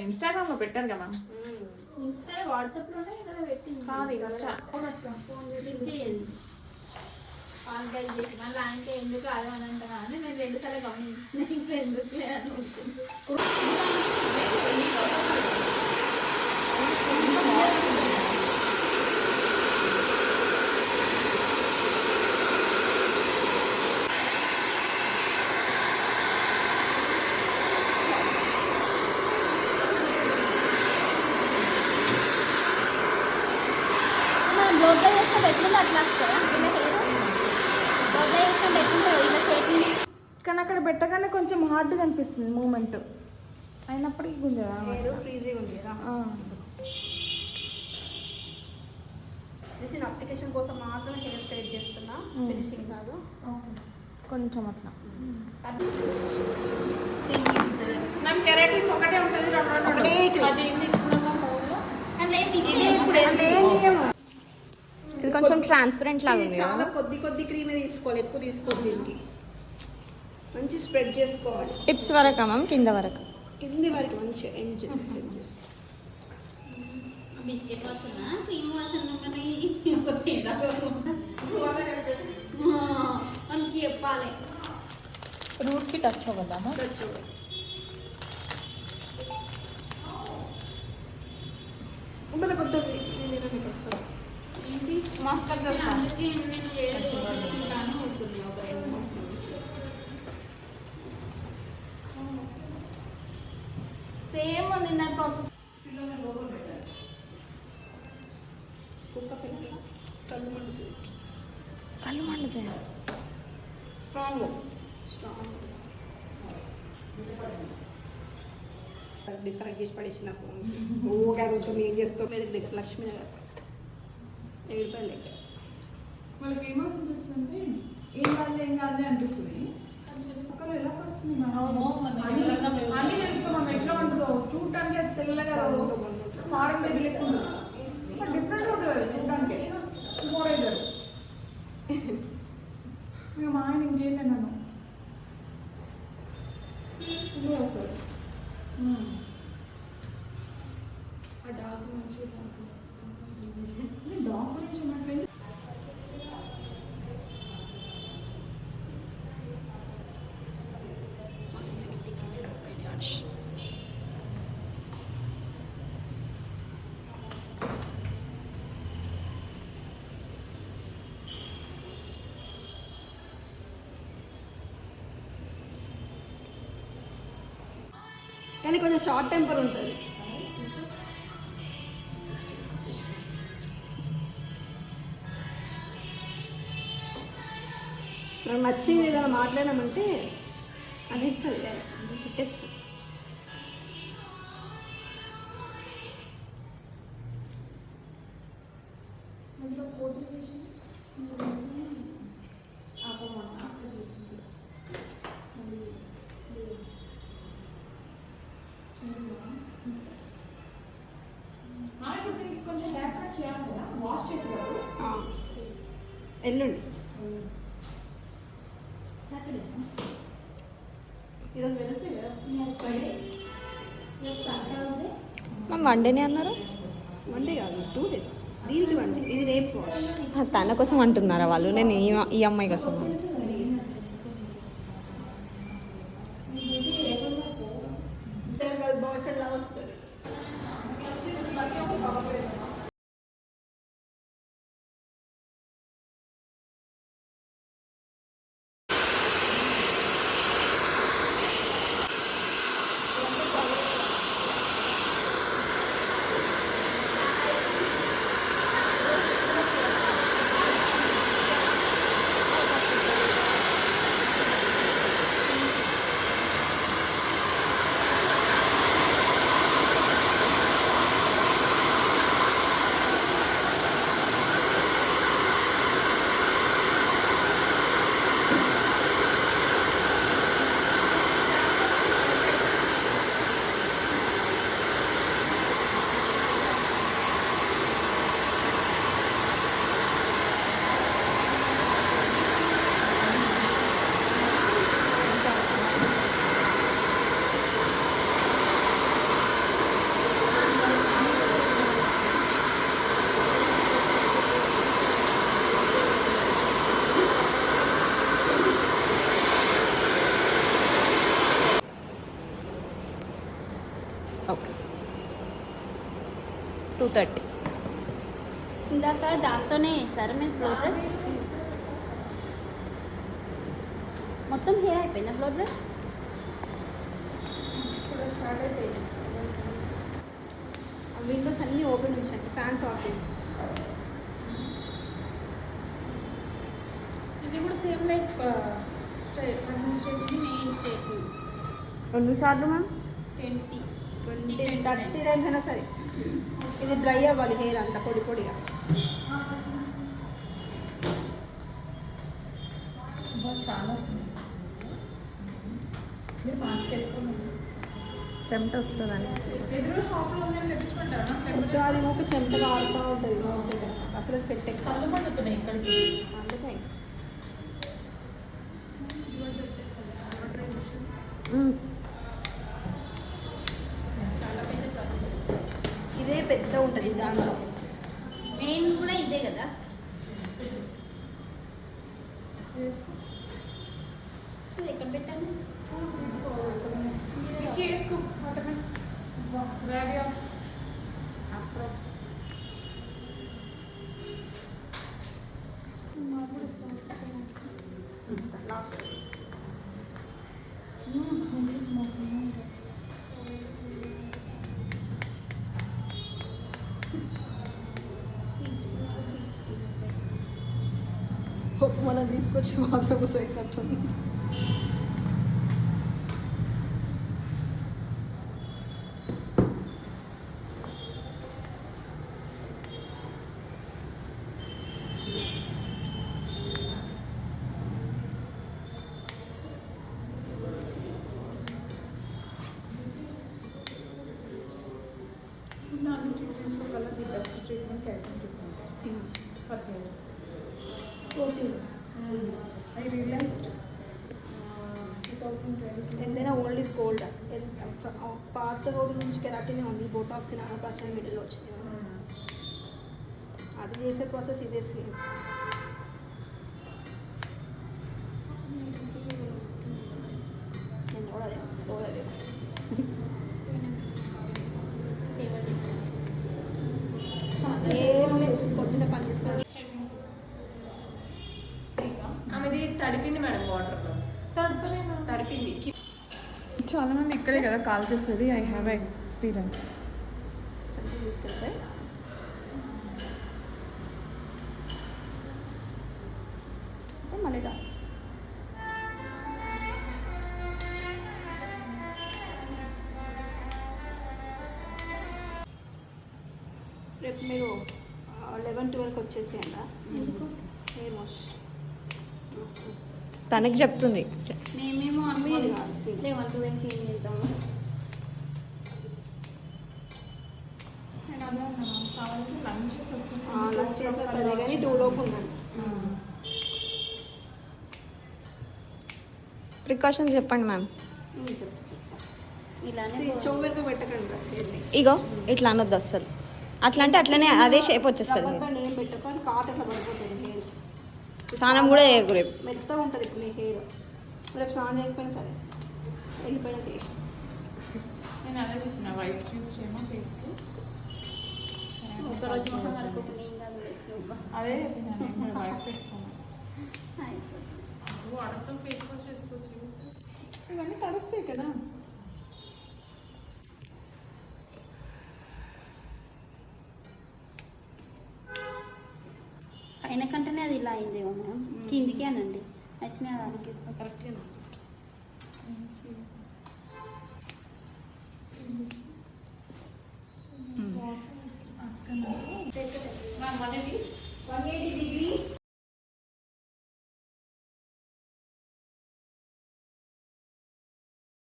Instagram లో పెట్టాను కదా ఇన్స్టా వాట్సాప్ లోనే ఇక్కడ పెట్టింది కాదు ఇన్స్టా కాంటాక్ట్ చేసి మళ్ళీ ఆయనకి ఎందుకు అది అని అంటారా అని నేను 2 సార్లు గమనించాను ఇంట్లో ఎందుకు చేయాలి కానీ అక్కడ పెట్టగానే కొంచెం హార్డ్గా అనిపిస్తుంది మూమెంట్ అయినప్పటికీ కొంచెం ఫ్రీజీగా ఉంది కదా నేను అప్లికేషన్ కోసం మాత్రం హెయిర్ స్టైల్ చేస్తున్నా ఫినిషింగ్ కాదు కొంచెం అట్లా మేము కెరాటిన్ ఒకటే ఉంటుంది 2 ఇది కొంచెం ట్రాన్స్పరెంట్ లాగా ఉంది చాలా కొద్ది క్రీమే తీసుకోవాలి ఎక్కువ తీసుకోవాలి దీనికి మంచి స్ప్రెడ్ చేసుకోవాలి టిప్స్ వరకు మ్యామ్ కింద వరకు మంచి ఎంజెస్ బిస్కెట్ వాసన క్రీమ్ వాసన మరి తేడా మనకి చెప్పాలి రూట్కి టచ్ అవ్వదామా టచ్ అవ్వాలి మళ్ళీ కొద్ది ఏంటి అందుకే నేను వేరే చూపించుకుంటానే ఉంటుంది ఒక 2-3 నిమిషాలు సేమ్ నిన్న ప్రాసెస్ కళ్ళు మండుతాయి డిస్కనెక్ట్ చేసి పడేసిన ఫోన్ ఊగా అడుగుతుంది ఏం చేస్తాం దగ్గర లక్ష్మీ నగర్ 7 రూపాయలు లెక్క వాళ్ళకి ఏమనిపిస్తుంది ఏం కాదు అనిపిస్తుంది ఒకరు ఎలా పడుతుంది అన్నీ తెలుసుకున్నాం ఎట్లా ఉంటుందో చూడటానికి తెల్లగా ఫారెన్ దగ్గర లెక్క ఉండదు డిఫరెంట్ ఉంటుంది చూడటానికి మోరైజర్ ఇక మా ఆయన ఇంకేంటి నన్ను ఆ డాగ్ మంచిగా డాగ్ గురించి మాట్లాడింది కానీ కొంచెం షార్ట్ టెంపర్ ఉంటుంది నాకు నచ్చింది ఏదైనా మాట్లాడామంటే అనేస్తుంది పెట్టేస్తుంది కొంచెం హెయిర్ కట్ చేయాలి కదా వాష్ చేసేవారు ఎల్లుండి ఈరోజు వెళ్తే కదా మ్యామ్ 1 డేనే అన్నారు 1 డే కాదు 2 days దీనికి 1 day ఇది రేపు తన కోసం అంటున్నారా వాళ్ళు నేను ఈ అమ్మాయి కోసం బాయ్ ఫ్రెండ్ లా వస్తుంది 2:30. ఇందాక దాంతోనే వేస్తారు మీరు బ్లో డ్రై మొత్తం హెయిర్ అయిపోయిందా బ్లో డ్రై ఇప్పుడు స్టార్ట్ అయితే విండోస్ అన్నీ ఓపెన్ ఉంచండి, ఫ్యాన్స్ ఆఫ్ చేయండి. ఇది కూడా సేమ్ లైక్ ఇది మెయిన్ స్టేట్మెంట్ ఎన్నిసార్లు మ్యామ్? 30 టైమ్స్ అయినా సరే ఇది డ్రై అవ్వాలి, హెయిర్ అంతా పొడి పొడిగా. చాలా స్మెల్. మీరు మాస్క్ వేసుకోండి. చెమట వస్తుందని. ఎదురు షాప్లో ఉందని తెప్పించుకుంటారా? ఇంకా అది ఊరికి చెమటగా ఆడుతూ ఉంటుంది నోస్ దగ్గర, అసలు స్వెట్ ఎక్కువ. కళ్ళు పండుతున్నాయి ఇక్కడికి. అందుకే చాలా పెద్ద ప్రాసెస్ ఇదే పెద్ద ఉంటుంది దాంట్లో. మెయిన్ కూడా ఇదే కదా ఇది ఎక్కడ పెట్టాను వేసుకో వేసుకో లాస్ట్ మనం తీసుకొచ్చి మాత్రం కూర్చోయినట్టుంది. The best treatment for hair. I realized 2020 ఎంతైనా ఓల్డ్ ఈజ్ గోల్డ్. పాత రోజుల నుంచి కెరాటినే ఉంది, బోటాక్స్ 40% మిడిల్ వచ్చింది. అది చేసే ప్రాసెస్ ఇదే సేమ్. నేను కూడా రోజు అదే సేవ చేస్తాను ఏం లేదు, పొద్దున్న పని చేసుకోవాలి. ఆమెది తడిపింది మేడం వాటర్లో, తడిపింది. చాలా మంది ఇక్కడే కదా కాల్ చేసేది. I have experience. తీసుకెళ్తాయి మళ్ళీ రా. రేపు మీరు 11-12కి వచ్చేసేయండి. ఎందుకు హెయిర్ వాష్ తనకి చెప్తుంది. మేమేమో మీరు అనుకోలేదు కాదు. లేవంటూ వెనక్కి ఏం చేద్దాము నేను అదే అన్నాను, కావాలంటే లంచ్ చేసి లంచ్ చేసినా సరే కానీ 2 లోపు ఉండండి. ప్రికాషన్స్ చెప్పండి మ్యామ్. ఇలానే చోమెరతో పెట్టకండి హెయిర్ని. ఇగో ఇట్లా అనొద్దు అస్సలు. అట్లా అంటే అట్లనే అదే షేప్ వచ్చేస్తుంది. రబ్బర్ బ్యాండ్ ఏం పెట్టక అది కాట్ అట్లా పడిపోతుంది హెయిర్. స్నానం కూడా చేయకు రేపు. మెత్తగా ఉంటుంది ఇప్పుడు మీ హెయిర్. రేపు స్నానం చేయకపోయినా సరే వెళ్ళిపోయినా చేయి. నేను అదే చెప్పిన, వైప్స్ యూస్ చేయమా ఫేస్కి. ఒకరోజు మొహం కడుక్కోకుండా ఏం కాదు నువ్వు అదే చెప్పిన, నేను వైప్ పెట్టుకున్నాను. అయిపోతుంది వాటర్తో ఫేస్ వాష్ చేసుకోవచ్చు. ఇవన్నీ తడుస్తాయి కదా. అయిన కంటేనే అది ఇలా అయిందేమో మేడం కిందికి అనండి అయితే దానికి కరెక్ట్గా అక్కడ